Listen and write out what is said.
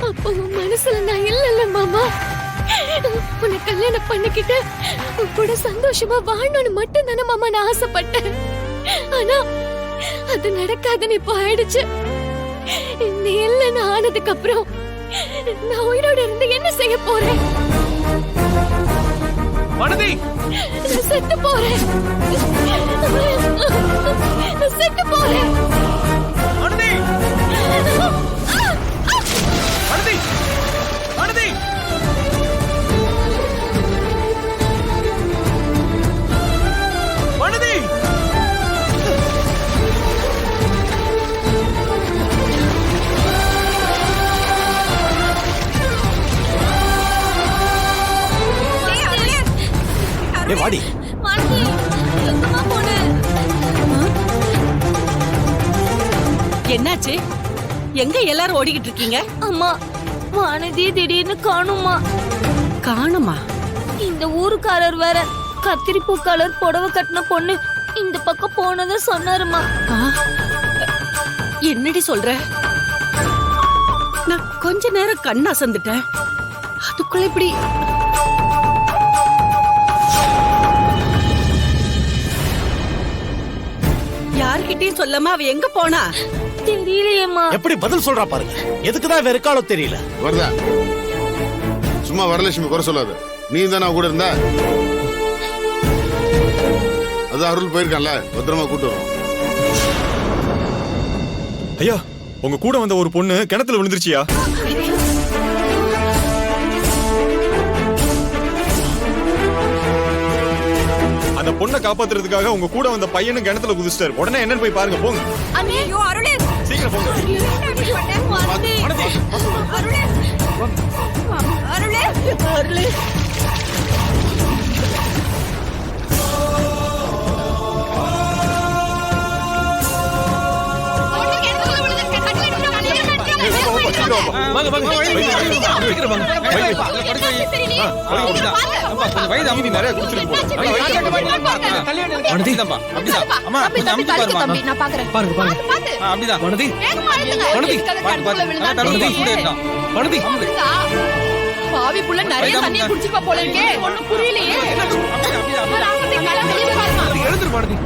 அப்போ உன் மனசுல நான் இல்ல மாமா. உன்னை கல்யாணம் பண்ணிக்கிட்டு உன் கூட சந்தோஷமா வாழணும்னு மட்டும் தானே மாமா நான் ஆசைப்பட்டேன். ஆனா அது நடக்காதுன்னு இப்போ ஆயிடுச்சு. நீ இல்லைன்னு ஆனதுக்கு அப்புறம் நான் உயிரோட இருந்து என்ன செய்ய போறேன்? மனதி, நான் செத்து போறேன். நான் செத்து போறேன். மனதி, மனதி, மனதி. மனதி, ஏய் வாடி. மாணவி, எங்கம்மா போன? என்னாச்சு? எங்க எல்லாரும் ஓடிக்கிட்டு இருக்கீங்க? அம்மா, வானதி திடீர்னு காணுமா? காணுமா? இந்த ஊருக்காரர் வேற கத்திரிப்பூ கலர் புடவை கட்டின பொண்ணு இந்த பக்கம் போனதா சொன்னாருமா. என்னடி சொல்ற? நான் கொஞ்ச நேரம் கண் அசந்துட்டேன். அதுக்குள்ள இப்படி யார்கிட்டயும் சொல்லாம அவ எங்க போனா? தெரியலையேம்மா. எப்படி பதில் சொல்றா பாருங்க. எதுக்குதான் இவ இருக்காளோ தெரியல. வருதா? சும்மா வரலட்சுமி குறை சொல்லாத. நீ தானே கூட இருந்த. அது அருள் போயிருக்கான்ல, பத்திரமா கூட்டு வரும். ஐயா, உங்க கூட வந்த ஒரு பொண்ணு கிணத்துல விழுந்துருச்சியா? அந்த பொண்ணை காப்பாத்துறதுக்காக உங்க கூட வந்த பையனும் கிணத்துல குதிச்சிட்டாரு. உடனே என்னன்னு போய் பாருங்க, போங்க. ஐயோ அருளே, சீக்கிரம் போங்க. வானதி, அருளே, அருளே, அருளே. வாங்க வாங்க, சீக்கிரம் வாங்க. வயது அம்மி நிறைய குடிச்சிருக்கு போல. மனதி தான்ப்பா, அப்படிதான். அம்மா கொஞ்சம் அமுக்கி பாருமா. நான் பாக்குறேன். பாருங்க பாருங்க. அப்படிதான். மனதி, மனதி, பாத்து பாத்து. தருணதி கூட இருக்கான். மனதி, பாவி புள்ள நிறைய தண்ணி குடிச்சிருப்பா போல இருக்கே. ஒண்ணும் புரியலையே. அப்படிதான். எழுந்துரு மனதி.